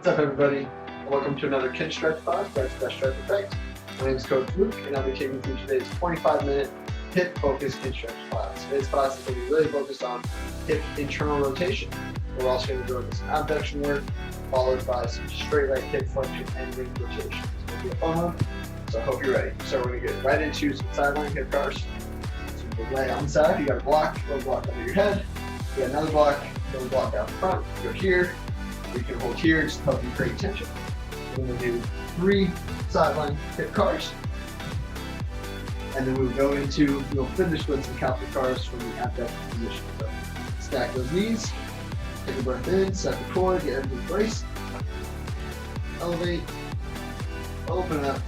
What's up, everybody? Welcome to another Kinstretch class by Stretch Effect. My name is Coach Luke, and I'll be taking you through today's 25-minute hip-focused Kinstretch class. Today's class is going to be really focused on hip internal rotation. We're also going to be doing some abduction work, followed by some straight leg hip flexion and ring rotation. It's going to be a fun one, so I hope you're ready. So we're going to get right into some sideline hip cars. So you lay on the side, you got a little block under your head, you got another block out front, you go here. You can hold here just to help you create tension. We're going to do 3 sideline hip cars. And then we'll finish with some counter cars from the abduction position. So stack those knees, take a breath in, set the core, get everything braced. Elevate, open up,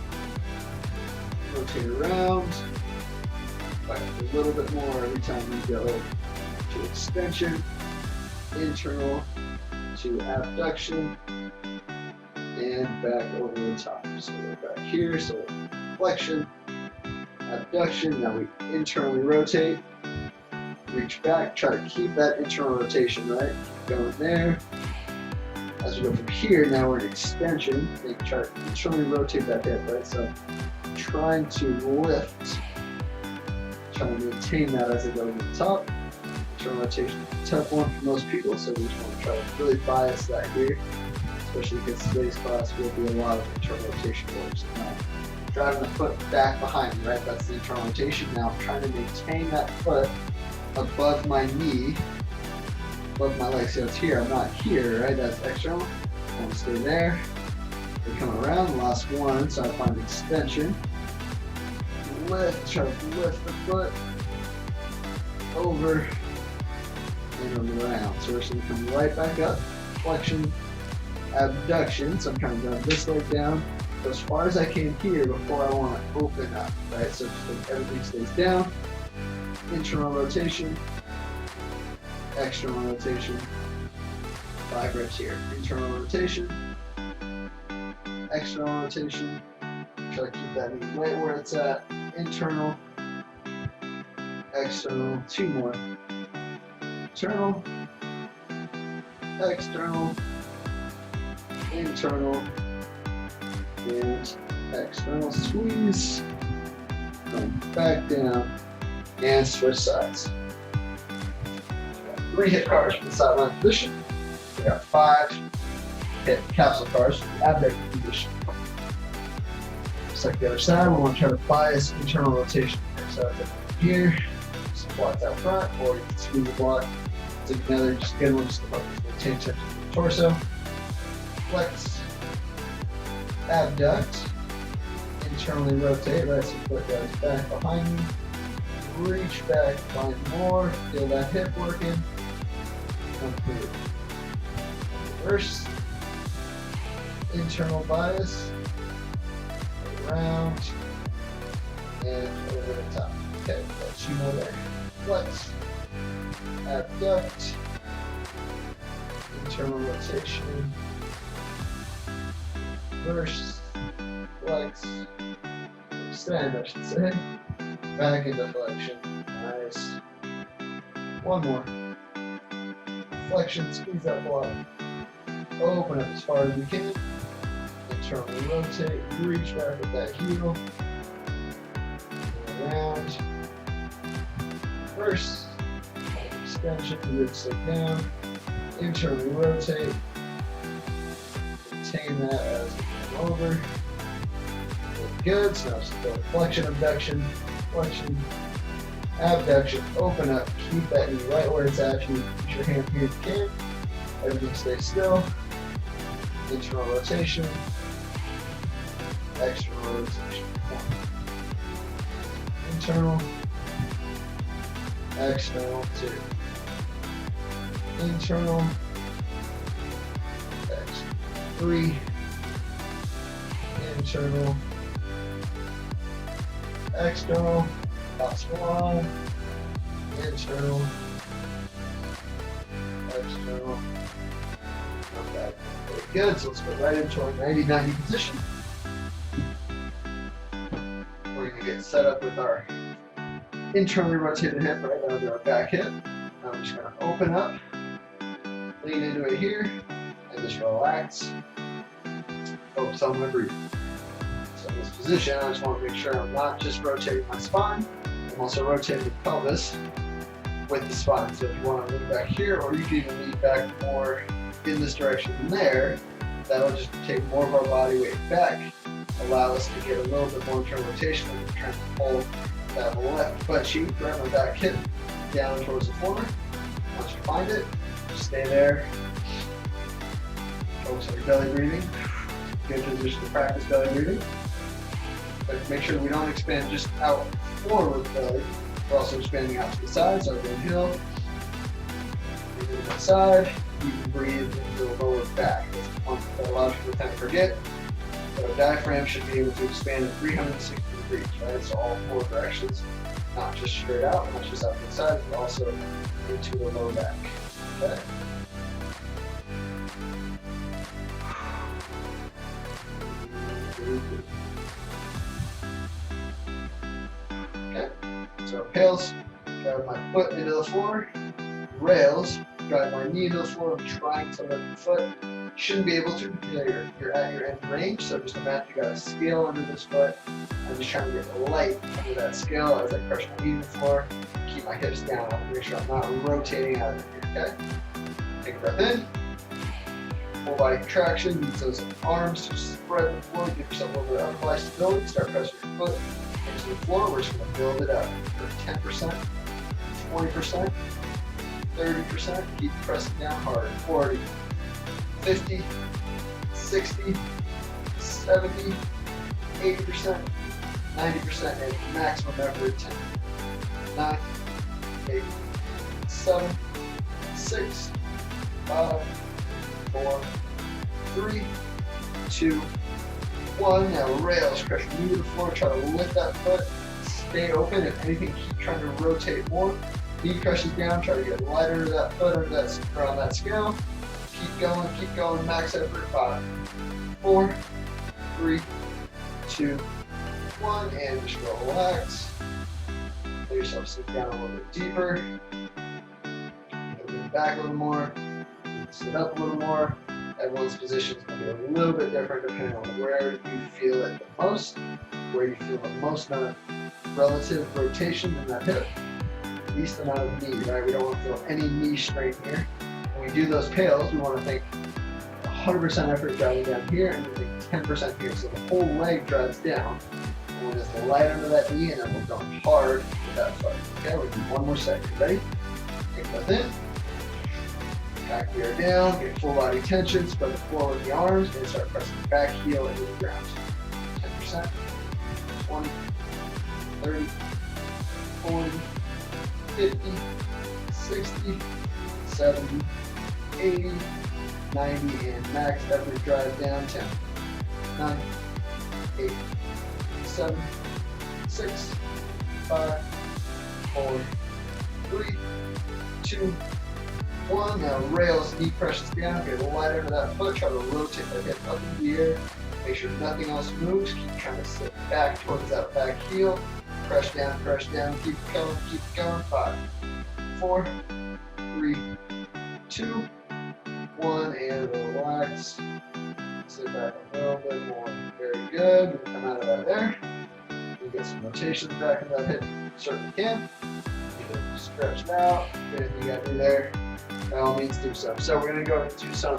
rotate around. Back a little bit more every time you go to extension, internal, to abduction, and back over the top. So we're back here, so flexion, abduction, now we internally rotate, reach back, try to keep that internal rotation, right? Going there. As we go from here, now we're in extension, try to internally rotate that hip, right? So trying to lift, trying to maintain that as I go to the top. Internal rotation is a tough one for most people, so we just want to try to really bias that here, especially because today's class will be a lot of internal rotation work. So now driving the foot back behind me, right? That's the internal rotation. Now I'm trying to maintain that foot above my knee, above my leg. So it's here, I'm not here, right? That's external. I want to stay there. We're coming around, last one, so I find extension. Lift, try to lift the foot over and around. So we're just going to come right back up, flexion, abduction. So I'm kind of going this leg down, go as far as I can here before I want to open up, right? So just like everything stays down, internal rotation, external rotation, 5 reps here. Internal rotation, external rotation, try to keep that knee right where it's at, internal, external, 2 more. Internal, external, internal, and external. Squeeze, come back down, and switch sides. We got 3 hip cars for the sideline position. We got 5 hip capsule cars for the abduction position. Just like the other side, we want to try to bias internal rotation. So here, some blocks out front, or you can squeeze the block together, just again, we'll just maintain tension in the torso. Flex, abduct, internally rotate, right, so foot goes back behind me, reach back, find more, feel that hip working, come through. Reverse, internal bias, around, and over the top. Okay, got 2 more there. Flex, abduct, internal rotation, reverse, flex, extend I should say, back into flexion, nice. 1 more, flexion, squeeze that block, open up as far as you can, internally rotate, reach back with that heel, around, reverse, extension, ribs stick down, internally rotate, retain that as we come over. Good, so now just go flexion, abduction, open up, keep that knee right where it's at. You put your hand here if you can, everything stays still, internal rotation, external rotation, internal, external, 2. Internal, external, 3. Internal, external, last 1. Internal, external, come back. Very good, so let's go right into our 90-90 position. We're going to get set up with our internally rotated hip, right? That'll be our back hip. Now I'm just going to open up, lean into it here, and just relax focus on my breathing. So in this position, I just want to make sure I'm not just rotating my spine, I'm also rotating the pelvis with the spine. So if you want to lean back here, or you can even lean back more in this direction than there, that'll just take more of our body weight back, allow us to get a little bit more internal rotation, and we're trying to pull that left butt cheek, right my back hip, down towards the floor. Once you find it, just stay there. Focus on your belly breathing. Good position to practice belly breathing. But make sure we don't expand just out forward with the belly. We're also expanding out to the side, so inhale. Breathe into the side. You can breathe into the lower back. That's one that a lot of people tend to forget. But our diaphragm should be able to expand at 360 degrees, right? So all four directions, not just straight out, not just out to the side, but also into the lower back. Okay? Okay, so rails, drive my foot into the floor. Rails, drive my knee into the floor. I'm trying to lift the foot. Shouldn't be able to. You're at your end range, so just imagine you got a scale under this foot. I'm just trying to get light under that scale as I crush my knee to the floor. Keep my hips down. I want to make sure I'm not rotating out of here, okay? Take a breath in. Full body contraction. Use those arms to spread the floor. Give yourself a little bit of upper body stability. Start pressing your foot into the floor. We're just going to build it up for 10%, 20%, 30%. Keep pressing down harder. 40, 50, 60, 70, 80%, 90%, and maximum effort 10. 9, 8, 7, 6, 5, 4, 3, 2, 1. Now rails, crush your knee to the floor, try to lift that foot, stay open. If anything, keep trying to rotate more. Knee crushes down, try to get lighter under that foot, or on that scale. Keep going, max effort. 5, 4, 3, 2, 1, and just relax. Let yourself sit down a little bit deeper. Move back a little more. Sit up a little more. Everyone's position is going to be a little bit different depending on where you feel it the most, where you feel the most amount of relative rotation in that hip, least amount of knee, right? We don't want to feel any knee strain here. When we do those pails, we want to think 100% effort driving down here and then think 10% here. So the whole leg drives down. And we're just light under that knee and then we're going hard with that foot. Okay, we'll do one more second. Ready? Take a breath in. Back gear down, get full body tension, spread the floor with the arms, and start pressing the back heel into the ground. 10%, 20, 30, 40, 50, 60, 70, 80, 90, and max effort drive down 10, 9, 8, 7, 6, 5, 4, 3, 2, 1. Now rails, knee presses down, get light under that foot, try to rotate that hip up in the air. Make sure nothing else moves. Keep trying to sit back towards that back heel. Press down, keep going. 5, 4, 3, 2, 1, and relax. Sit back a little bit more. Very good. Come out of that there. You get some rotation back in that hip. Certainly can. You can stretch it out. Anything you got to do there, by all means do so. So we're going to go into some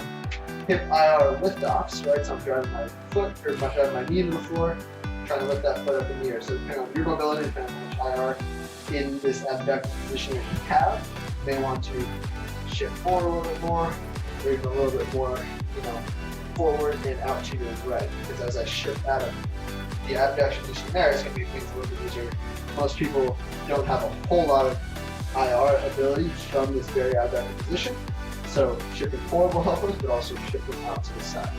hip IR lift-offs, right? So I'm driving my foot, or driving my knee to the floor, trying to lift that foot up in the air. So depending on your mobility, depending on which IR in this abducted position that you have, you may want to shift forward a little bit more, or even a little bit more, forward and out to your right. Because as I shift out of the abduction position there, it's going to be things a little bit easier. Most people don't have a whole lot of IR ability from this very abducted position. So shifting forward will help us, but also shifting out to the side.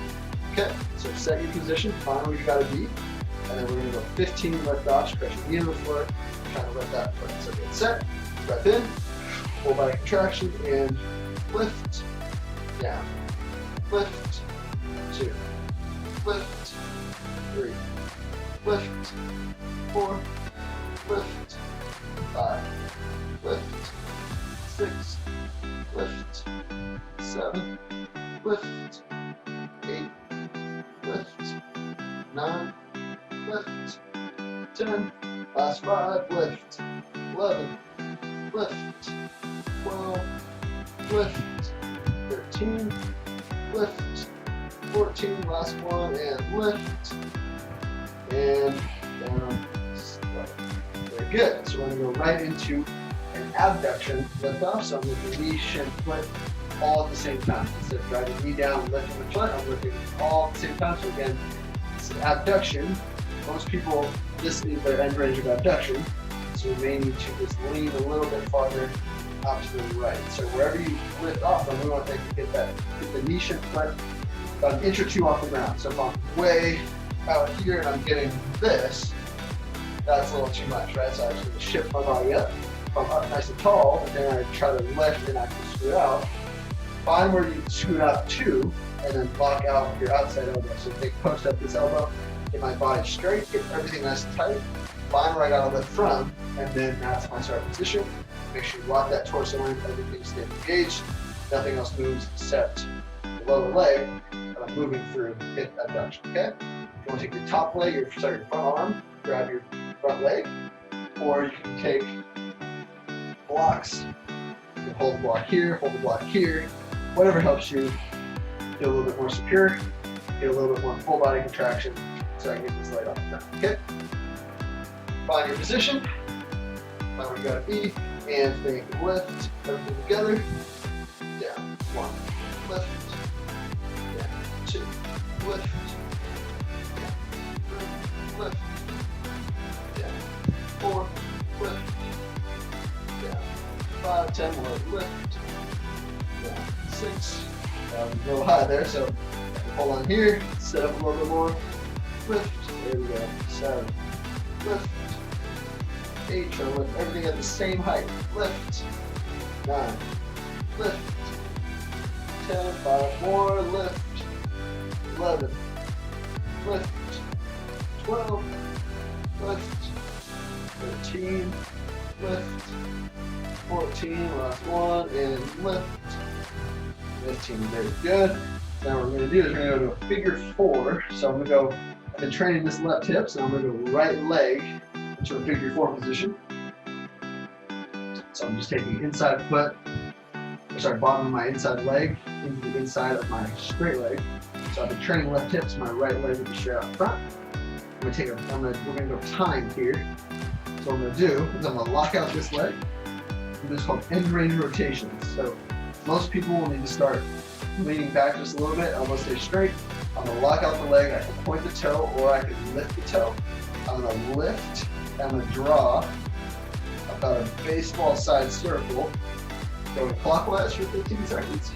Okay, so set your position, find where you gotta be, and then we're gonna go 15 lift-offs, press your knee to the floor, trying to lift that foot. So get set, breath in, full body contraction, and lift, down, lift, 2, lift, 3, lift, 4, lift, 5, lift, 6, lift, 7, lift, 8, lift, 9, lift, 10, last 5, lift, 11, lift, 12, lift, 13, lift, 14, last one, and lift, and down, slow. Very good. So we're going to go right into an abduction lift off. So I'm lifting knee, shin, foot all at the same time. Instead of driving knee down and lifting the foot, I'm lifting all at the same time. So again, it's an abduction. Most people, this is their end range of abduction. So you may need to just lean a little bit farther out to the right. So wherever you lift off from, we want to get the knee, shin, foot about an inch or two off the ground. So if I'm way out here and I'm getting this, that's a little too much, right? So I just need to shift my body up. If I'm up nice and tall, but then I try to lift and actually scoot out, find where you scoot out to, and then lock out your outside elbow. So take post up this elbow, get my body straight, get everything nice and tight, find where I gotta lift from, and then that's my start position. Make sure you lock that torso in, everything stays engaged, nothing else moves except the lower leg that I'm moving through hip abduction, okay? If you want to take your top leg, your front arm, grab your front leg, or you can take blocks. You can hold the block here, hold the block here, whatever helps you feel a little bit more secure, get a little bit more full body contraction so I can get this leg off the ground, okay? Find your position, find where you gotta be, and then lift everything together, down, 1, lift, down, 2, lift, down, 3, lift, down, 4, lift, down, 5, 10 more, lift, down, 6, a little high there, so hold on here, set up a little bit more, lift, there we go, 7, lift, 8, try to lift everything at the same height, lift, 9, lift, 10, 5 more, lift, 11, lift, 12, lift, 13, lift, 14, last one, and lift, 15, very good. Now what we're going to do is we're going to go to a figure 4. So I'm going to go, I've been training this left hip, so I'm going to go right leg into a figure 4 position. So I'm just taking inside foot, bottom of my inside leg into the inside of my straight leg. So I've been training left hip, so my right leg will be straight out front. We're going to go time here. So what I'm going to do is I'm going to lock out this leg. This is called end range rotations. So most people will need to start leaning back just a little bit, elbows stay straight. I'm going to lock out the leg, I can point the toe or I can lift the toe. I'm going to lift, I'm going to draw about a baseball size circle, going clockwise for 15 seconds,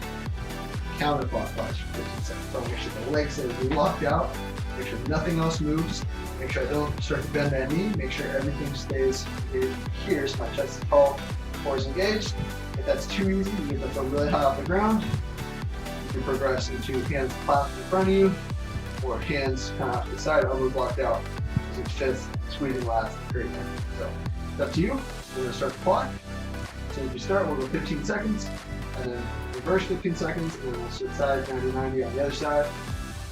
counterclockwise for 15 seconds. So make sure the leg stays locked out, make sure nothing else moves, make sure I don't start to bend that knee, make sure everything stays engaged here so my chest is tall, core is engaged. If that's too easy, you get the foot really high off the ground. You can progress into hands clasped in front of you, or hands kind of off to the side, elbows locked out. So chest squeezing last, great. So it's up to you. We're going to start the clock. So if you start, we'll go 15 seconds, and then reverse 15 seconds, and then we'll switch sides 90-90 on the other side.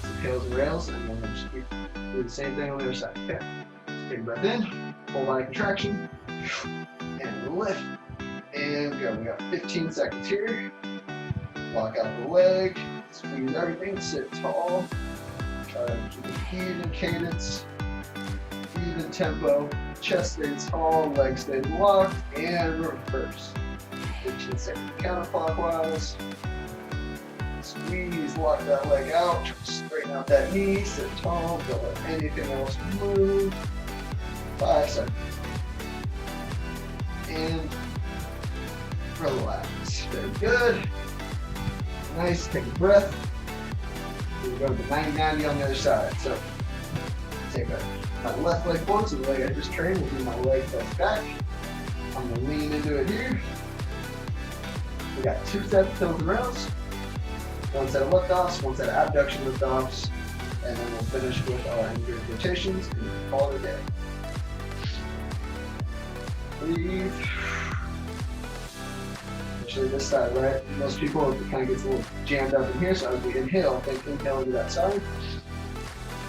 Some tails and rails, and then we'll just do the same thing on the other side. Okay. So take a breath in, full body contraction, and lift. And go. We got 15 seconds here. Lock out the leg, squeeze everything, sit tall. Try to keep an even cadence, even tempo. Chest stays tall, legs stay locked, and reverse. 15 seconds counterclockwise. Squeeze, lock that leg out. Try to straighten out that knee, sit tall, don't let anything else move. 5 seconds. And relax. Very good. Nice. Take a breath. We'll go to 90-90 on the other side. So take my left leg forward, so the leg I just trained will be my leg that's back. I'm going to lean into it here. We got 2 sets of tilts and rails, 1 set of lift-offs, 1 set of abduction lift-offs, and then we'll finish with our end range rotations and call it a day. Breathe. Especially this side, right? Most people, it kind of gets a little jammed up in here, so as we inhale, think inhale into that side.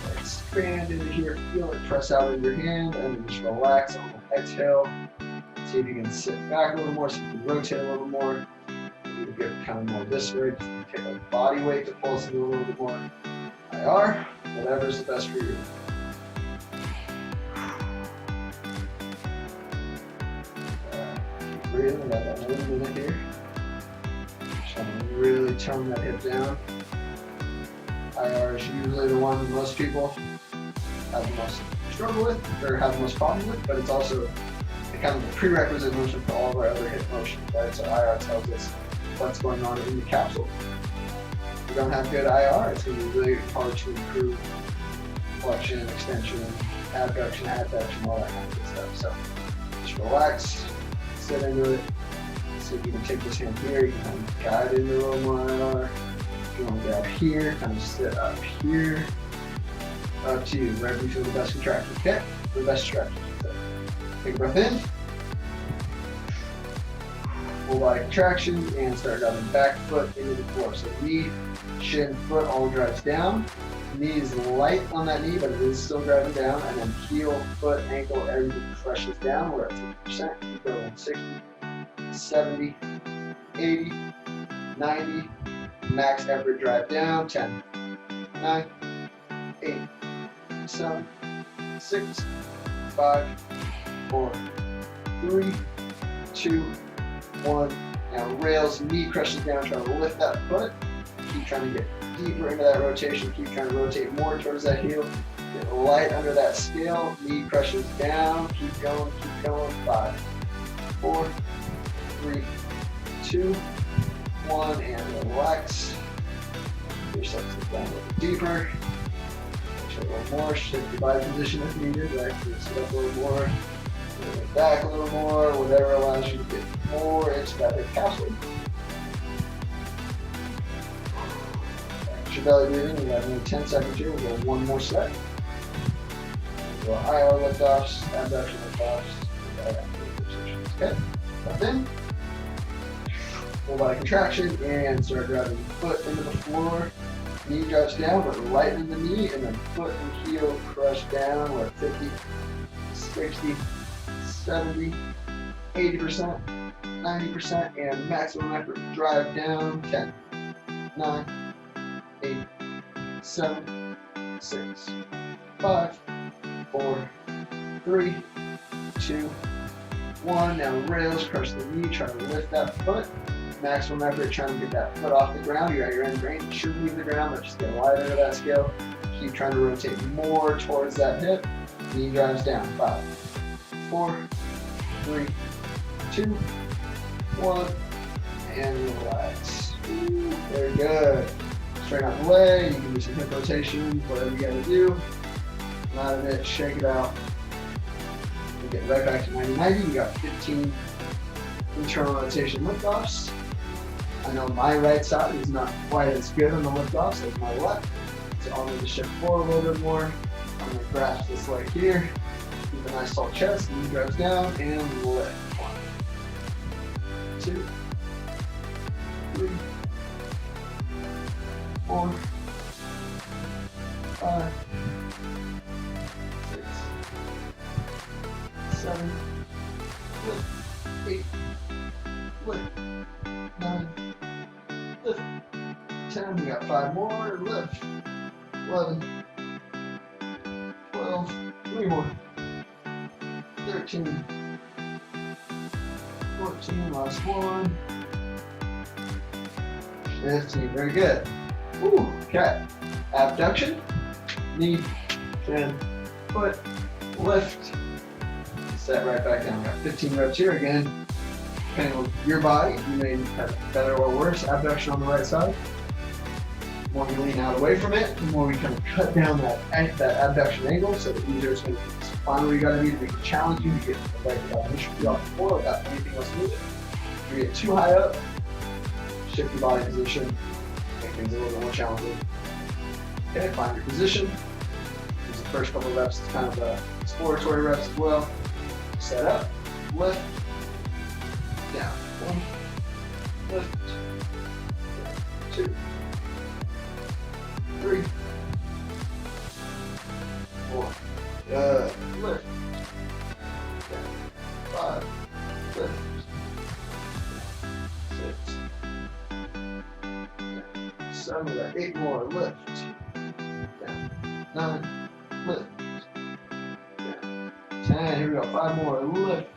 Let's expand into here, feel it press out in your hand, and then just relax on the exhale. See if you can sit back a little more, so you can rotate a little more. You get kind of more this way, just take a body weight to pulse in a little bit more. IR, whatever's the best for you. Keep breathing, we got another minute here. Trying to really tone that hip down. IR is usually the one that most people have the most struggle with, or have the most problem with, but it's also kind of a prerequisite motion for all of our other hip motions, right? So IR tells us what's going on in the capsule. If you don't have good IR, it's going to be really hard to improve flexion, extension, abduction, adduction, all that kind of good stuff. So just relax, sit into it. See if you can take this hand here, you can kind of guide it into a little more IR. If you want to grab here, kind of sit up here. Up to you, wherever you feel the best contraction, okay? The best stretch. So take a breath in. Full body contraction and start driving back foot into the floor. So knee, shin, foot all drives down. Knee is light on that knee, but it is still driving down. And then heel, foot, ankle, everything crushes down. We're at 50%. Keep going. 60, 70, 80, 90. Max effort drive down. 10, 9, 8, 7, 6, 5, 4, 3, 2, 1. Now rails, knee crushes down, trying to lift that foot. Keep trying to get deeper into that rotation. Keep trying to rotate more towards that heel. Get light under that scale. Knee crushes down. Keep going, keep going. 5, 4, 3, 2, 1, and relax. Get yourself down a little deeper. A little more, shift your body position if needed, right? Sit up a little more, back a little more, whatever allows you to get more into that hip capsule. Back your belly breathing, we got another 10 seconds here, we'll go one more set. We'll go IR lift-offs, abduction lift-offs, okay? Breath in. Full body contraction, and start driving foot into the floor. Knee drives down, but lighten the knee, and then foot and heel crush down. We're at 50, 60, 70, 80%, 90%, and maximum effort drive down. 10, 9, 8, 7, 6, 5, 4, 3, 2, 1. Now rails, crush the knee, try to lift that foot. Maximum effort trying to get that foot off the ground. You're at your end range. You shouldn't leave the ground, but just get light under that scale. Keep trying to rotate more towards that hip. Knee drives down. 5, 4, 3, 2, 1, and relax. Very good. Straighten out the leg. You can do some hip rotation, whatever you gotta do. Not a it, shake it out. We'll get right back to 90-90. You got 15 internal rotation lift-offs. I know my right side is not quite as good on the lift-offs as my left, so I'll need to shift forward a little bit more. I'm going to grasp this leg here, keep a nice tall chest, knee drives down, and lift. 1, 2, 3, 4, 5, 6, 7, lift, 8, lift, 9, lift, 10, we got 5 more, lift, 11, 12, 3 more, 13, 14, last one, 15, very good. Ooh, okay, abduction, knee, chin, foot, lift, set right back down. We got 15 reps here again. Depending on your body, you may have better or worse abduction on the right side. The more you lean out away from it, the more we kind of cut down that abduction angle, so the easier it's going to be. So find where you got to be to make it challenging to get the leg without initial feet off the floor without anything else moving. If you get too high up, shift your body position, make things a little bit more challenging. Okay, find your position. Use the first couple of reps as kind of exploratory reps as well. Set up, lift, down. 1, lift, 2, 3, lift, down, 9, lift, down, 10, here we go, 5 more, lift,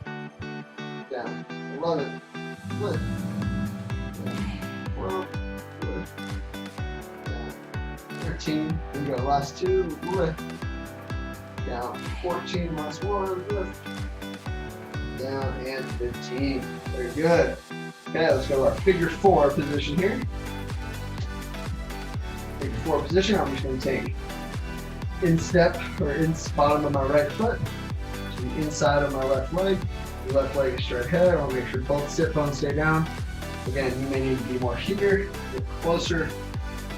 down, 11, lift, down, 12, lift, down, 13, here we go, last 2, lift, down, 14, last 1, lift, down, and 15, very good. Okay, let's go to our figure 4 position here. Figure 4 position, I'm just going to take instep or bottom of my right foot to the inside of my left leg. The left leg is straight ahead. I want to make sure both sit bones stay down. Again, you may need to be more here, get closer.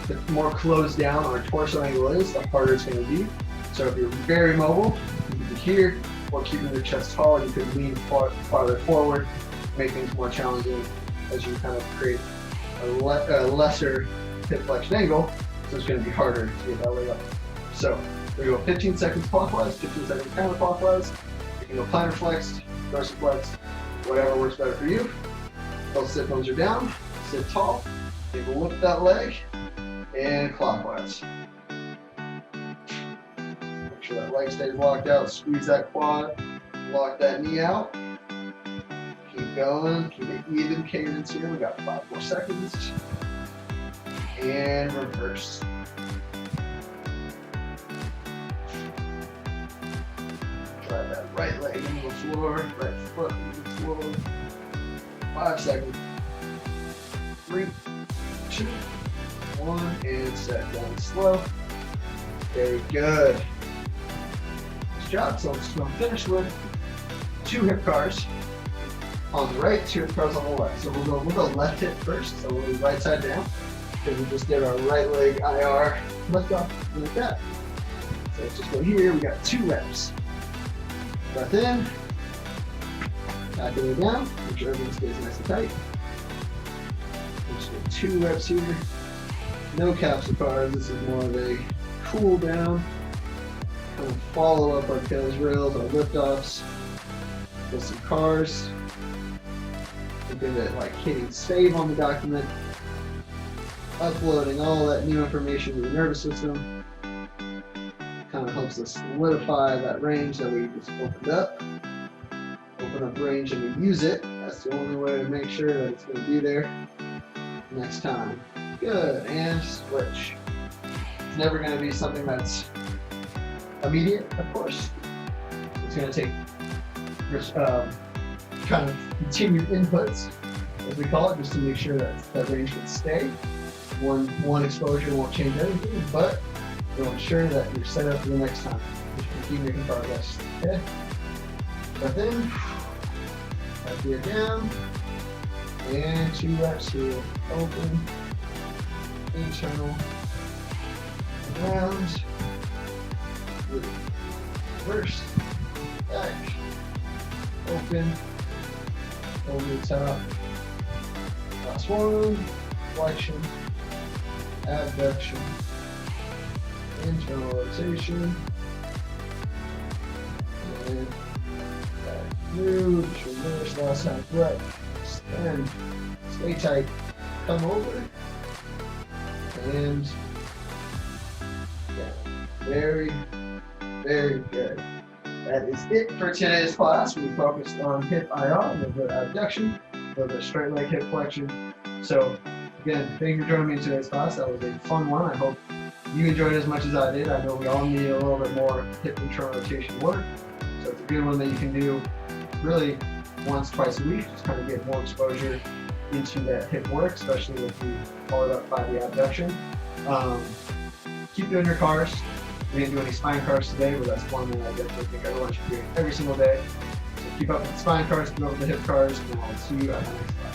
The more closed down our torso angle is, the harder it's going to be. So if you're very mobile, you can be here, or keeping your chest tall, you could lean farther forward, make things more challenging as you kind of create a lesser hip flexion angle, so it's going to be harder to get that leg up. So we go 15 seconds clockwise, 15 seconds counterclockwise. You can go plantar flexed, dorsiflexed, whatever works better for you. Both sit bones are down, sit tall, you can lift that leg, and clockwise. Make sure that leg stays locked out, squeeze that quad, lock that knee out. Keep going, keep an even cadence here. We got 5 more seconds. And reverse. Drive that right leg into the floor, right foot into the floor. 5 seconds. 3, 2, 1, and set down slow. Very good. Nice job. So let's go finish with 2 hip cars on the right, 2 hip cars on the left. So we'll go left hip first. So we'll do right side down, because we just did our right leg IR lift off like that. So let's just go here. We got 2 reps. Breath in, calculate down, make sure everything stays nice and tight. Just do 2 reps here. No capsule cars. This is more of a cool down. Kind of follow up our Achilles rails, our lift offs with some cars. Think of it like hitting save on the document, uploading all that new information to the nervous system. Kind of helps us solidify that range that we just opened up. Open up range and we use it. That's the only way to make sure that it's going to be there next time. Good, and switch. It's never going to be something that's immediate, of course. It's going to take kind of continued inputs, as we call it, just to make sure that that range can stay. One exposure won't change anything, but it'll ensure that you're set up for the next time. Just keep making progress. Okay? Breath in, breath here down, and 2 reps here. Open, internal, round, reverse, back, open, over the top. Last one, flexion, abduction, internal rotation, and back through, just reverse, last time breath, extend, stay tight, come over, and down. Very, very good. That is it for today's class. We focused on hip IR, a little bit of abduction, a little bit of straight leg hip flexion. So again, thank you for joining me in today's class. That was a fun one. I hope you enjoyed it as much as I did. I know we all need a little bit more hip internal rotation work. So it's a good one that you can do really once, twice a week. Just kind of get more exposure into that hip work, especially if you follow it up by the abduction. Keep doing your cars. We didn't do any spine cars today, but that's one that I definitely think everyone should do every single day. So keep up with the spine cars, keep up with the hip cars, and I'll see you at the next class.